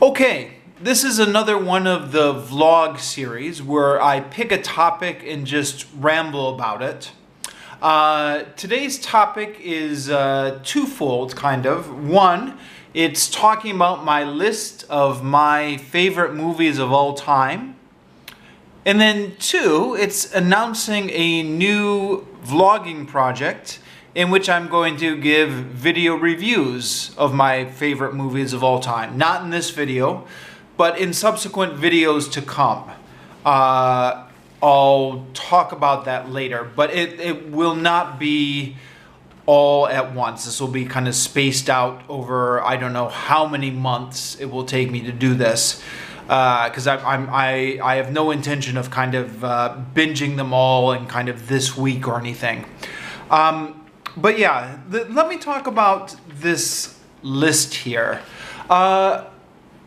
Okay, this is another one of the vlog series where I pick a topic and just ramble about it. Today's topic is twofold, kind of. One, it's talking about my list of my favorite movies of all time. And then two, it's announcing a new vlogging project in which I'm going to give video reviews of my favorite movies of all time. Not in this video, but in subsequent videos to come. I'll talk about that later, but it will not be all at once. This will be kind of spaced out over, I don't know how many months it will take me to do this. Because I have no intention of kind of binging them all in kind of this week or anything. But yeah, let me talk about this list here. I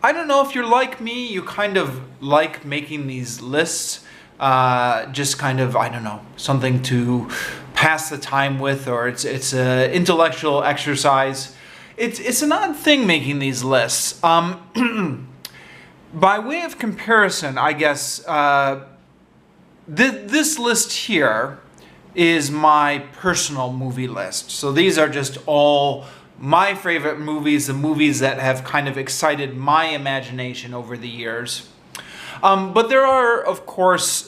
don't know if you're like me, you kind of like making these lists. Just kind of, I don't know, something to pass the time with, or it's an intellectual exercise. It's an odd thing making these lists. By way of comparison, I guess, this list here is my personal movie list. So these are just all my favorite movies, the movies that have kind of excited my imagination over the years. But there are, of course,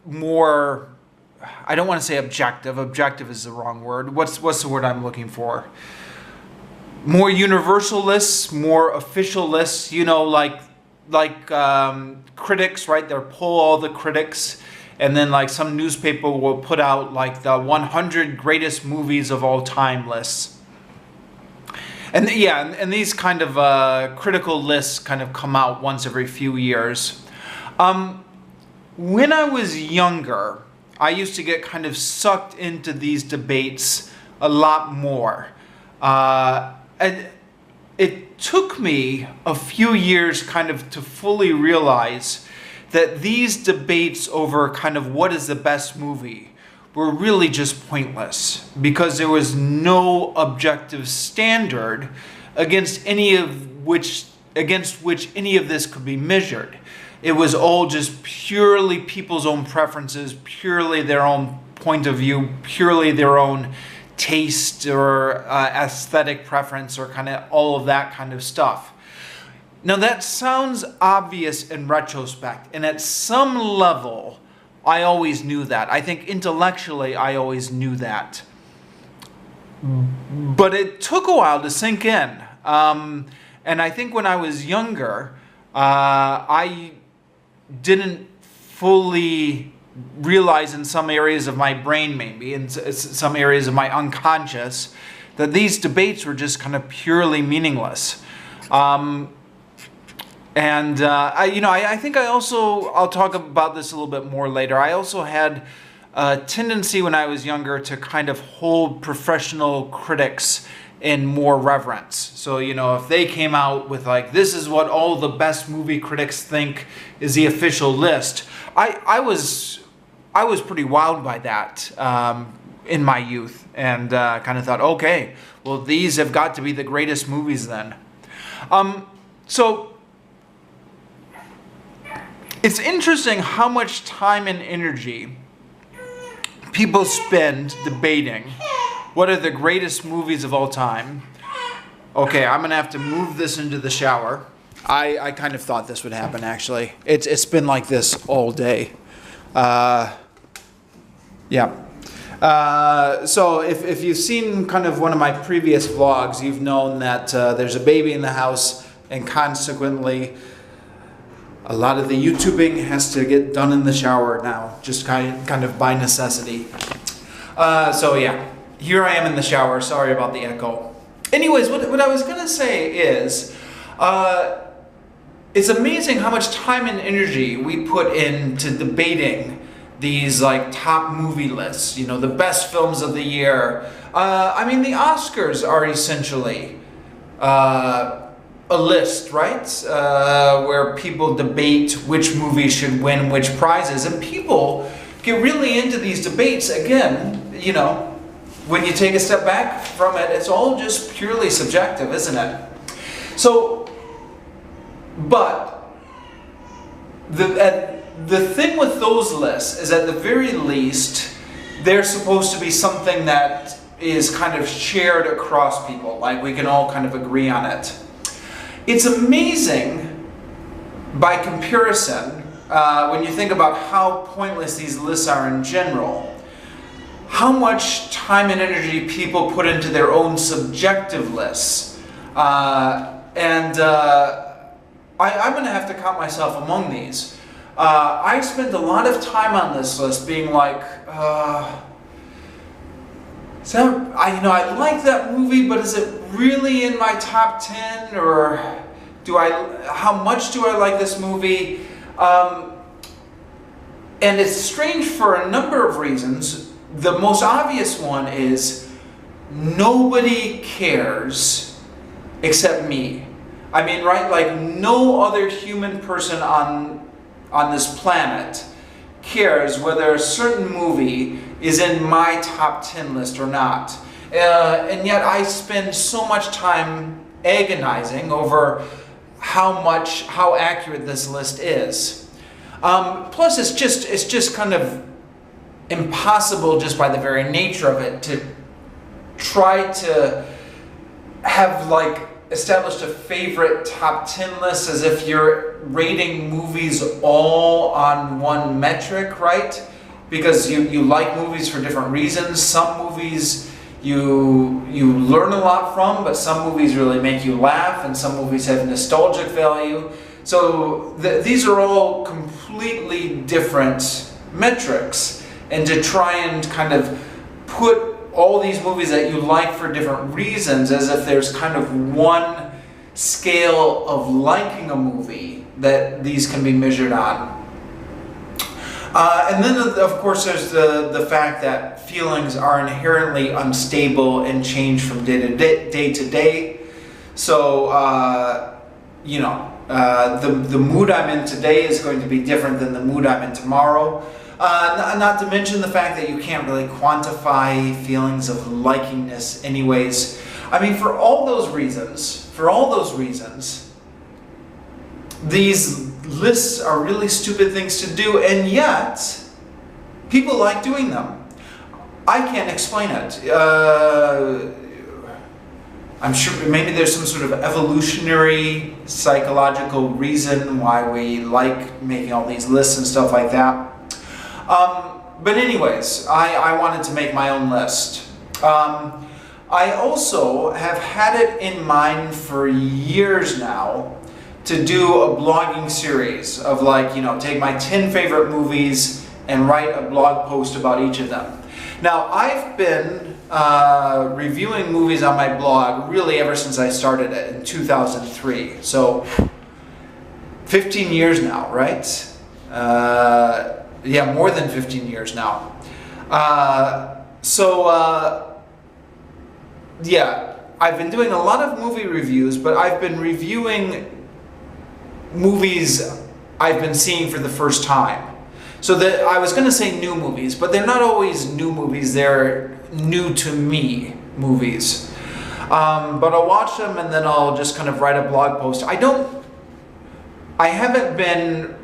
more, I don't want to say objective. Objective is the wrong word. What's the word I'm looking for? More universal lists, more official lists, you know, like critics, right? They'll poll all the critics, and then like some newspaper will put out like the 100 greatest movies of all time lists. And yeah, and these kind of critical lists kind of come out once every few years. When I was younger, I used to get kind of sucked into these debates a lot more. And it took me a few years kind of to fully realize that these debates over kind of what is the best movie were really just pointless, because there was no objective standard against which any of this could be measured. It was all just purely people's own preferences, purely their own point of view, purely their own taste or aesthetic preference, or kind of all of that kind of stuff. Now that sounds obvious in retrospect, and at some level I always knew that. I think intellectually I always knew that. But it took a while to sink in. And I think when I was younger, I didn't fully realize in some areas of my brain, maybe in some areas of my unconscious, that these debates were just kind of purely meaningless. I think I'll talk about this a little bit more later. I also had a tendency when I was younger to kind of hold professional critics in more reverence. So, you know, if they came out with like, this is what all the best movie critics think is the official list, I was pretty wowed by that in my youth, and kind of thought, okay, well, these have got to be the greatest movies then. So it's interesting how much time and energy people spend debating what are the greatest movies of all time. Okay, I'm gonna have to move this into the shower. I kind of thought this would happen, actually. It's been like this all day. So if you've seen kind of one of my previous vlogs, you've known that there's a baby in the house, and consequently a lot of the YouTubing has to get done in the shower now, just kind of by necessity. So yeah, here I am in the shower. Sorry about the echo. Anyways, what I was gonna say is, it's amazing how much time and energy we put into debating these like top movie lists, you know, the best films of the year. I mean, the Oscars are essentially a list, right? Where people debate which movies should win which prizes, and people get really into these debates. Again, you know, when you take a step back from it, it's all just purely subjective, isn't it? So But the thing with those lists is, at the very least, they're supposed to be something that is kind of shared across people, like we can all kind of agree on it. It's amazing by comparison, when you think about how pointless these lists are in general, how much time and energy people put into their own subjective lists. I'm going to have to count myself among these. I spend a lot of time on this list being like, I like that movie, but is it really in my top 10? Or how much do I like this movie? And it's strange for a number of reasons. The most obvious one is nobody cares except me. I mean, right? Like, no other human person on this planet cares whether a certain movie is in my top 10 list or not. And yet I spend so much time agonizing over how accurate this list is. Plus, it's just kind of impossible, just by the very nature of it, to try to have established a favorite top 10 list as if you're rating movies all on one metric, right? Because you like movies for different reasons. Some movies you learn a lot from, but some movies really make you laugh, and some movies have nostalgic value. So these are all completely different metrics, and to try and kind of put all these movies that you like for different reasons as if there's kind of one scale of liking a movie that these can be measured on. And then, of course, there's the fact that feelings are inherently unstable and change from day to day. So, the mood I'm in today is going to be different than the mood I'm in tomorrow. Not to mention the fact that you can't really quantify feelings of likingness anyways. I mean, for all those reasons, these lists are really stupid things to do, and yet people like doing them. I can't explain it. I'm sure maybe there's some sort of evolutionary psychological reason why we like making all these lists and stuff like that. But anyways, I wanted to make my own list. I also have had it in mind for years now to do a blogging series of take my 10 favorite movies and write a blog post about each of them. Now, I've been reviewing movies on my blog really ever since I started it in 2003. So 15 years now, right? Yeah, more than 15 years now. Yeah, I've been doing a lot of movie reviews, but I've been reviewing movies I've been seeing for the first time. So I was going to say new movies, but they're not always new movies. They're new to me movies. But I'll watch them and then I'll just kind of write a blog post. I haven't been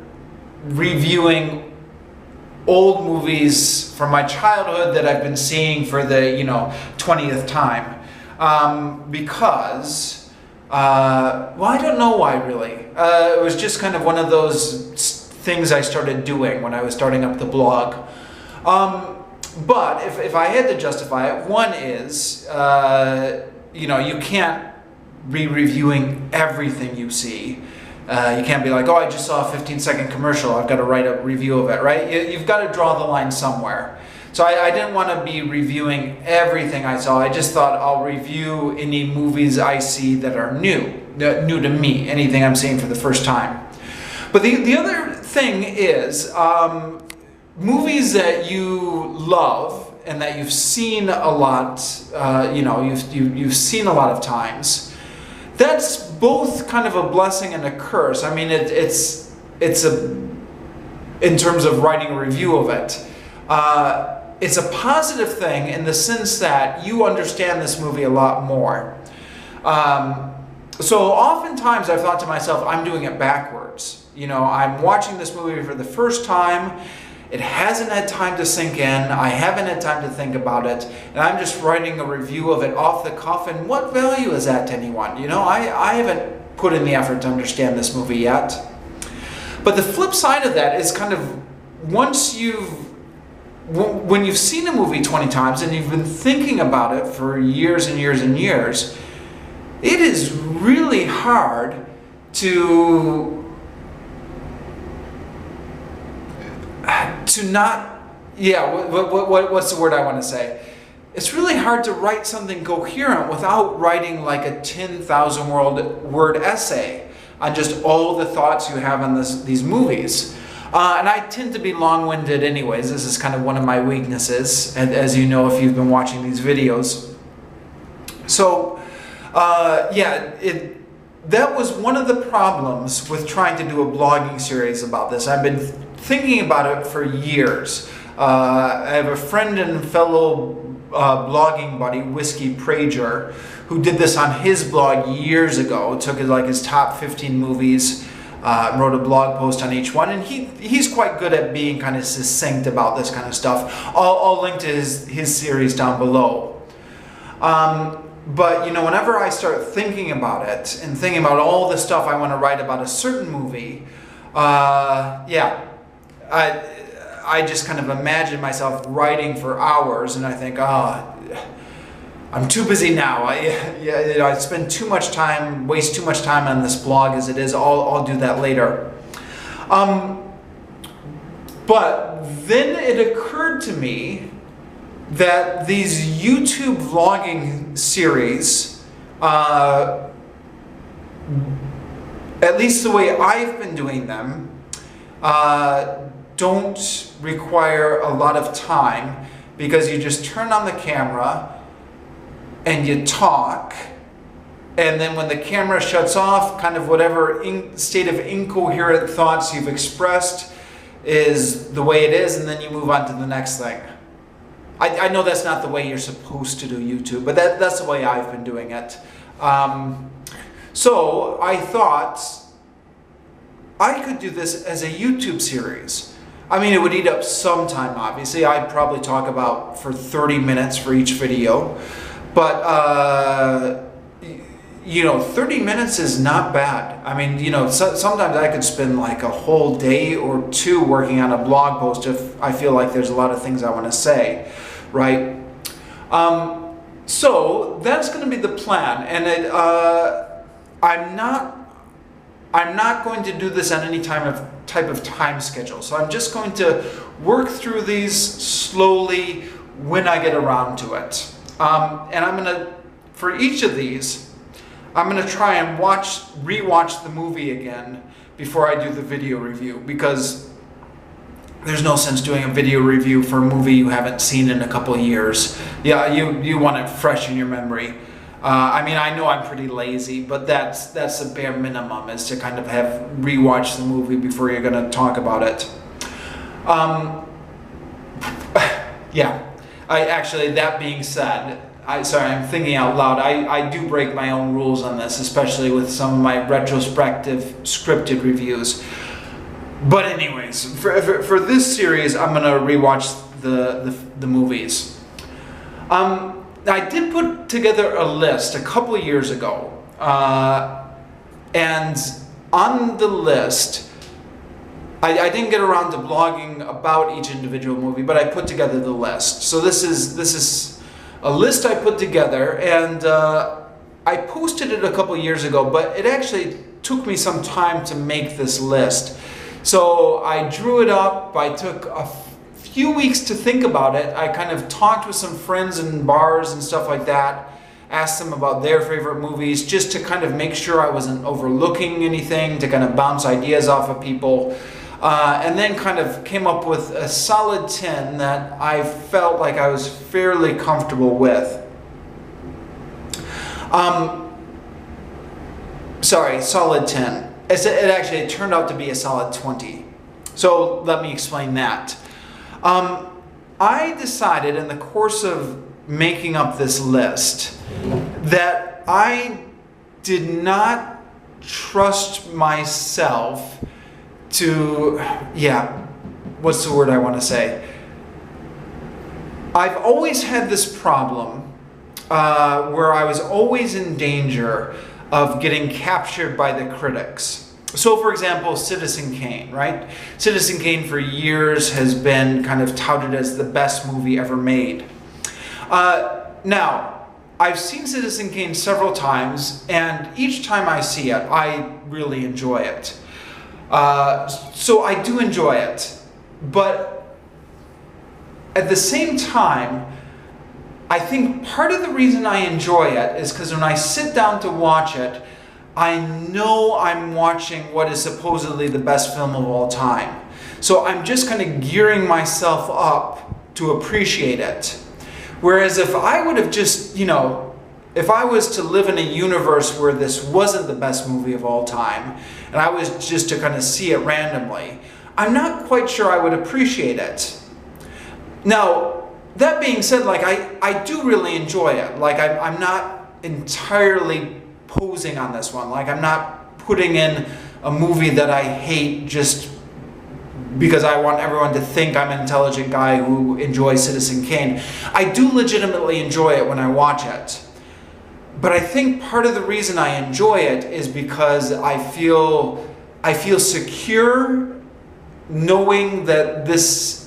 reviewing old movies from my childhood that I've been seeing for the 20th time, because I don't know why really. It was just kind of one of those things I started doing when I was starting up the blog. But if I had to justify it, one is you can't be reviewing everything you see. You can't be like, oh, I just saw a 15-second commercial, I've got to write a review of it, right? You've got to draw the line somewhere. So I didn't want to be reviewing everything I saw. I just thought I'll review any movies I see that are new to me, anything I'm seeing for the first time. But the other thing is, movies that you love and that you've seen a lot, you've seen a lot of times, that's both kind of a blessing and a curse. I mean, it's in terms of writing a review of it, it's a positive thing in the sense that you understand this movie a lot more. So oftentimes I've thought to myself, I'm doing it backwards. You know, I'm watching this movie for the first time. It hasn't had time to sink in. I haven't had time to think about it. And I'm just writing a review of it off the cuff. And what value is that to anyone? You know, I haven't put in the effort to understand this movie yet. But the flip side of that is kind of when you've seen a movie 20 times and you've been thinking about it for years and years and years, it is really hard to not, what's the word I want to say? It's really hard to write something coherent without writing like a 10,000 word essay on just all the thoughts you have on these movies. And I tend to be long-winded anyways. This is kind of one of my weaknesses, and as you know if you've been watching these videos. So, that was one of the problems with trying to do a blogging series about this. I've been thinking about it for years. I have a friend and fellow blogging buddy, Whiskey Prager, who did this on his blog years ago. Took like his top 15 movies, wrote a blog post on each one, and he's quite good at being kind of succinct about this kind of stuff. I'll link to his series down below. But you know, whenever I start thinking about it and thinking about all the stuff I want to write about a certain movie, I just kind of imagine myself writing for hours, and I think, I'm too busy now. I spend too much time, waste too much time on this blog as it is. I'll do that later. But then it occurred to me that these YouTube vlogging series, at least the way I've been doing them, don't require a lot of time, because you just turn on the camera and you talk, and then when the camera shuts off, kind of whatever state of incoherent thoughts you've expressed is the way it is, and then you move on to the next thing. I know that's not the way you're supposed to do YouTube, but that's the way I've been doing it. So I thought I could do this as a YouTube series. I mean, it would eat up some time, obviously. I'd probably talk about for 30 minutes for each video. But, you know, 30 minutes is not bad. I mean, you know, sometimes I could spend like a whole day or two working on a blog post if I feel like there's a lot of things I want to say, right? So that's going to be the plan. And I'm not going to do this on any type of time schedule. So I'm just going to work through these slowly when I get around to it. And I'm going to, for each of these, I'm going to try and rewatch the movie again before I do the video review, because there's no sense doing a video review for a movie you haven't seen in a couple of years. Yeah, you want it fresh in your memory. I mean, I know I'm pretty lazy, but that's the bare minimum, is to kind of have rewatched the movie before you're going to talk about it. Yeah. That being said, I'm thinking out loud. I do break my own rules on this, especially with some of my retrospective scripted reviews. But anyways, for this series, I'm going to rewatch the movies. I did put together a list a couple of years ago, and on the list, I didn't get around to blogging about each individual movie, but I put together the list. So this is a list I put together, and I posted it a couple years ago, but it actually took me some time to make this list. So I drew it up. I took a few weeks to think about it. I kind of talked with some friends in bars and stuff like that, asked them about their favorite movies, just to kind of make sure I wasn't overlooking anything, to kind of bounce ideas off of people. And then kind of came up with a solid 10 that I felt like I was fairly comfortable with. Sorry, solid 10. It turned out to be a solid 20. So let me explain that. I decided in the course of making up this list that I did not trust myself to, what's the word I want to say? I've always had this problem where I was always in danger of getting captured by the critics. So for example, Citizen Kane, right? Citizen Kane for years has been kind of touted as the best movie ever made. Now, I've seen Citizen Kane several times, and each time I see it, I really enjoy it. So I do enjoy it, but at the same time, I think part of the reason I enjoy it is because when I sit down to watch it, I know I'm watching what is supposedly the best film of all time. So I'm just kind of gearing myself up to appreciate it. Whereas if I would have just, if I was to live in a universe where this wasn't the best movie of all time, and I was just to kind of see it randomly, I'm not quite sure I would appreciate it. Now, that being said, like I do really enjoy it. Like I'm not entirely posing on this one. Like I'm not putting in a movie that I hate just because I want everyone to think I'm an intelligent guy who enjoys Citizen Kane. I do legitimately enjoy it when I watch it. But I think part of the reason I enjoy it is because I feel secure knowing that this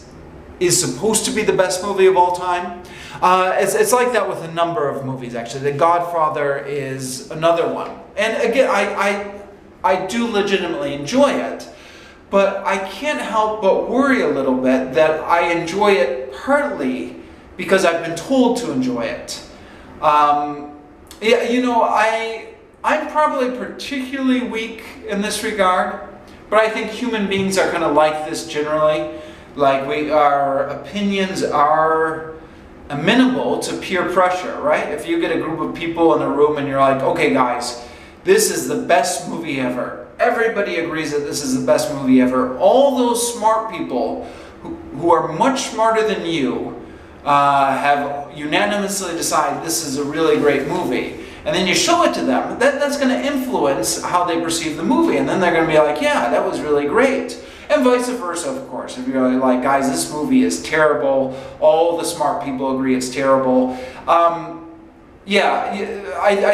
is supposed to be the best movie of all time. It's like that with a number of movies, actually. The Godfather is another one. And again, I do legitimately enjoy it, but I can't help but worry a little bit that I enjoy it partly because I've been told to enjoy it. I'm probably particularly weak in this regard, but I think human beings are kind of like this generally. Like our opinions are amenable to peer pressure, right? If you get a group of people in a room and you're like, okay guys, this is the best movie ever. Everybody agrees that this is the best movie ever. All those smart people who are much smarter than you have unanimously decided this is a really great movie. And then you show it to them, that's going to influence how they perceive the movie. And then they're going to be like, yeah, that was really great. And vice versa, of course. If you're like, guys, this movie is terrible. All the smart people agree it's terrible. I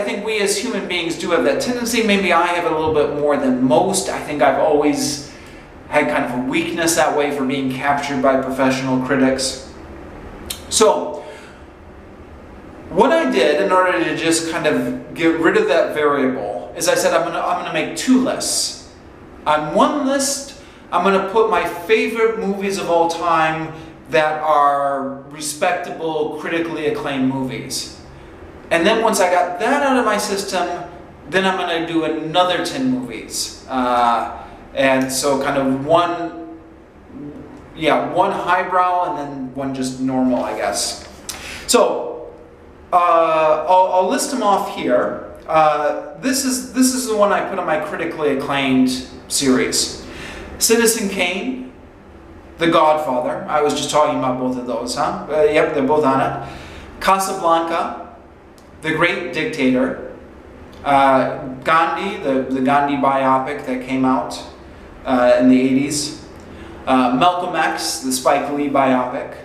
think we as human beings do have that tendency. Maybe I have it a little bit more than most. I think I've always had kind of a weakness that way for being captured by professional critics. So, what I did in order to just kind of get rid of that variable is I said I'm gonna make two lists. On one list, I'm going to put my favorite movies of all time that are respectable, critically acclaimed movies. And then once I got that out of my system, then I'm going to do another 10 movies. And so kind of one highbrow and then one just normal, I guess. So I'll list them off here. This is the one I put on my critically acclaimed series. Citizen Kane, The Godfather. I was just talking about both of those, huh? Yep, they're both on it. Casablanca, The Great Dictator, Gandhi, the Gandhi biopic that came out in the 80s. Malcolm X, the Spike Lee biopic.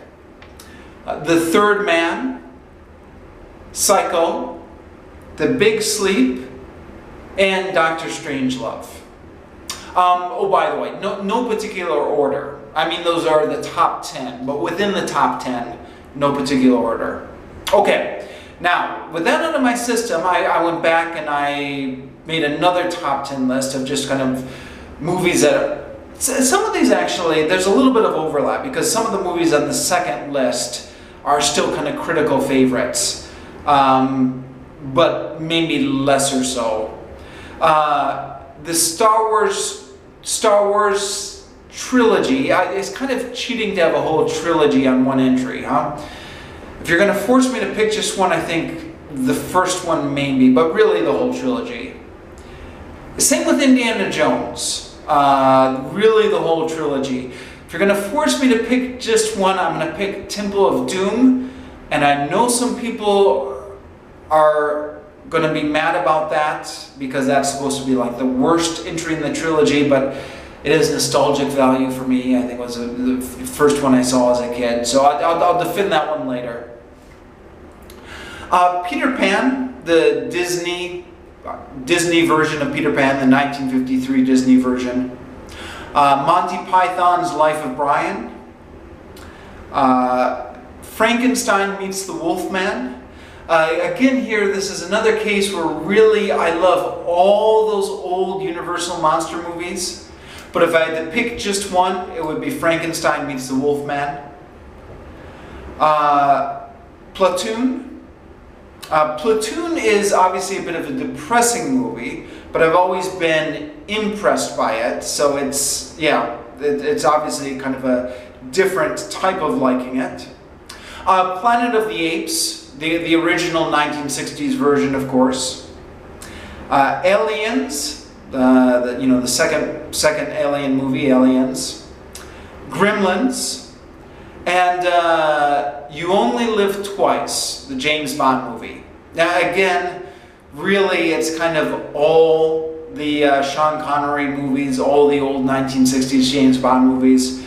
The Third Man, Psycho, The Big Sleep, and Dr. Strangelove. Oh, by the way, no particular order. I mean, those are the top 10, but within the top 10, no particular order. Okay, now, with that out of my system, I went back and I made another top 10 list of just kind of movies that some of these actually, there's a little bit of overlap because some of the movies on the second list are still kind of critical favorites, but maybe lesser so. The Star Wars trilogy, it's kind of cheating to have a whole trilogy on one entry, huh? If you're going to force me to pick just one, I think the first one maybe, but really the whole trilogy. Same with Indiana Jones, really the whole trilogy. If you're going to force me to pick just one, I'm going to pick Temple of Doom, and I know some people are gonna be mad about that because that's supposed to be like the worst entry in the trilogy, but it is nostalgic value for me. I think it was the first one I saw as a kid, so I'll defend that one later. Peter Pan, the Disney version of Peter Pan, the 1953 Disney version. Monty Python's Life of Brian. Frankenstein Meets the Wolfman. Again here, this is another case where really I love all those old Universal monster movies. But if I had to pick just one, it would be Frankenstein Meets the Wolfman. Platoon. Platoon is obviously a bit of a depressing movie, but I've always been impressed by it. So it's, yeah, it's obviously kind of a different type of liking it. Planet of the Apes, the original 1960s version, of course. Aliens, the second Alien movie, Aliens. Gremlins. And You Only Live Twice, the James Bond movie. Now again, really it's kind of all the Sean Connery movies, all the old 1960s James Bond movies.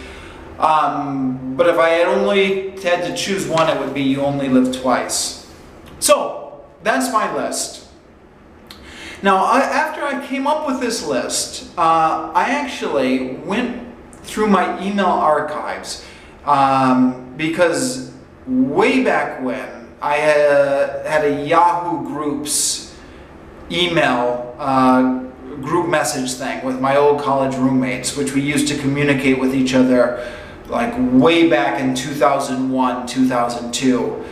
But if I had only had to choose one, it would be You Only Live Twice. So, that's my list. Now, after I came up with this list, I actually went through my email archives. Because way back when, I had a Yahoo Groups email group message thing with my old college roommates, which we used to communicate with each other like way back in 2001, 2002.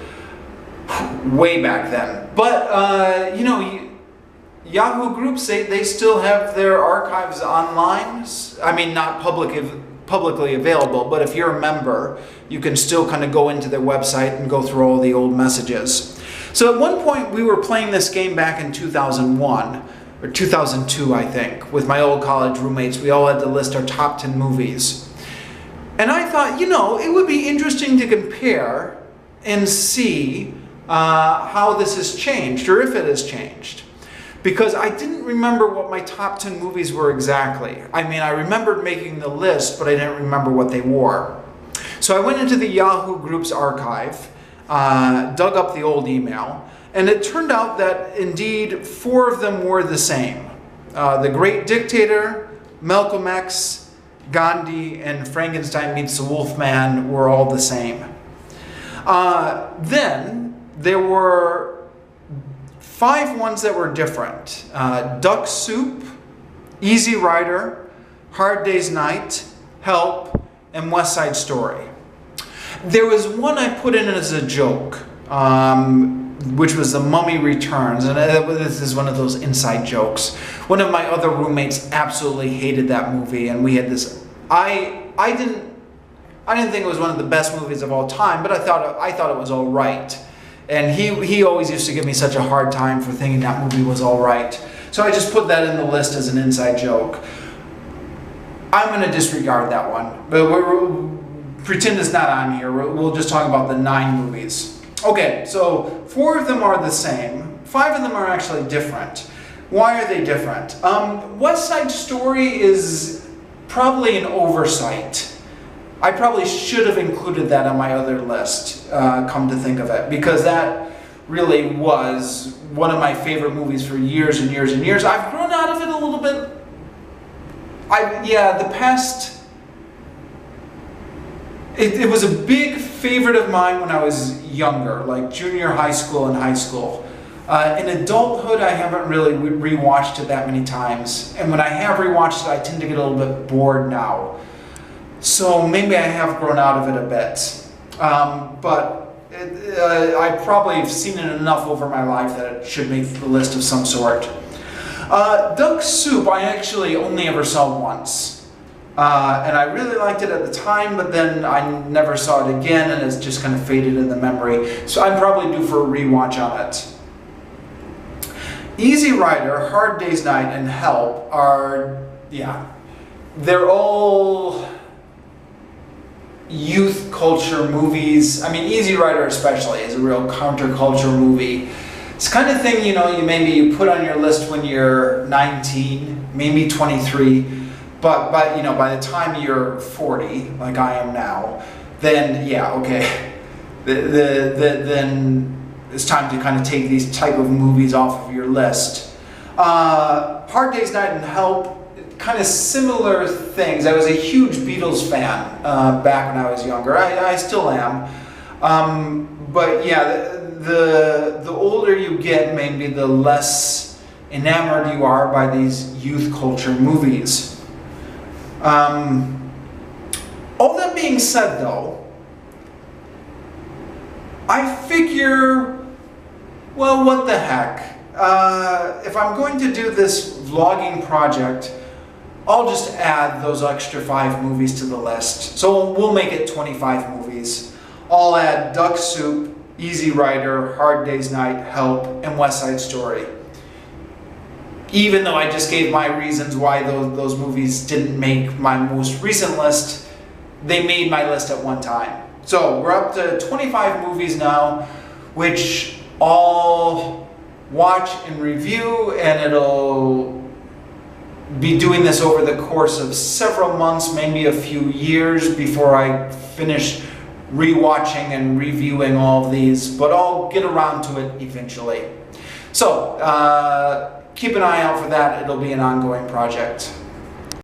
Way back then. But, Yahoo Groups, they still have their archives online. I mean, not publicly available, but if you're a member, you can still kind of go into their website and go through all the old messages. So at one point we were playing this game back in 2001, or 2002 I think, with my old college roommates. We all had to list our top 10 movies. And I thought, it would be interesting to compare and see how this has changed, or if it has changed. Because I didn't remember what my top 10 movies were exactly. I mean, I remembered making the list, but I didn't remember what they were. So I went into the Yahoo Groups archive, dug up the old email, and it turned out that indeed 4 of them were the same. The Great Dictator, Malcolm X, Gandhi, and Frankenstein Meets the Wolfman were all the same. Then there were 5 ones that were different. Duck Soup, Easy Rider, Hard Day's Night, Help, and West Side Story. There was one I put in as a joke, which was The Mummy Returns, and this is one of those inside jokes. One of my other roommates absolutely hated that movie, and we had this. I didn't think it was one of the best movies of all time, but I thought it was all right. And he always used to give me such a hard time for thinking that movie was all right. So I just put that in the list as an inside joke. I'm going to disregard that one. But we'll pretend it's not on here. We'll just talk about the 9 movies. Okay, so 4 of them are the same. 5 of them are actually different. Why are they different? West Side Story is probably an oversight. I probably should have included that on my other list, come to think of it, because that really was one of my favorite movies for years and years and years. I've grown out of it a little bit. It was a big favorite of mine when I was younger, like junior high school and high school. In adulthood, I haven't really rewatched it that many times, and when I have rewatched it, I tend to get a little bit bored now. So maybe I have grown out of it a bit, but I probably have seen it enough over my life that it should make the list of some sort. Duck Soup I actually only ever saw once, and I really liked it at the time, but then I never saw it again, and it's just kind of faded in the memory. So I'm probably due for a rewatch on it. Easy Rider, Hard Day's Night, and Help are, they're all youth culture movies. I mean, Easy Rider especially is a real counterculture movie. It's the kind of thing, you know, you put on your list when you're 19, maybe 23, but you know, by the time you're 40, like I am now, then yeah, okay, then it's time to kind of take these type of movies off of your list. Hard Day's Night and Help, kind of similar things. I was a huge Beatles fan back when I was younger. I still am. But yeah, the older you get, maybe the less enamored you are by these youth culture movies. All that being said though, I figure, well, what the heck? If I'm going to do this vlogging project, I'll just add those extra 5 movies to the list. So we'll make it 25 movies. I'll add Duck Soup, Easy Rider, Hard Day's Night, Help, and West Side Story. Even though I just gave my reasons why those movies didn't make my most recent list, they made my list at one time. So we're up to 25 movies now, which I'll watch and review, and it'll be doing this over the course of several months, maybe a few years before I finish rewatching and reviewing all of these, but I'll get around to it eventually. So keep an eye out for that. It'll be an ongoing project.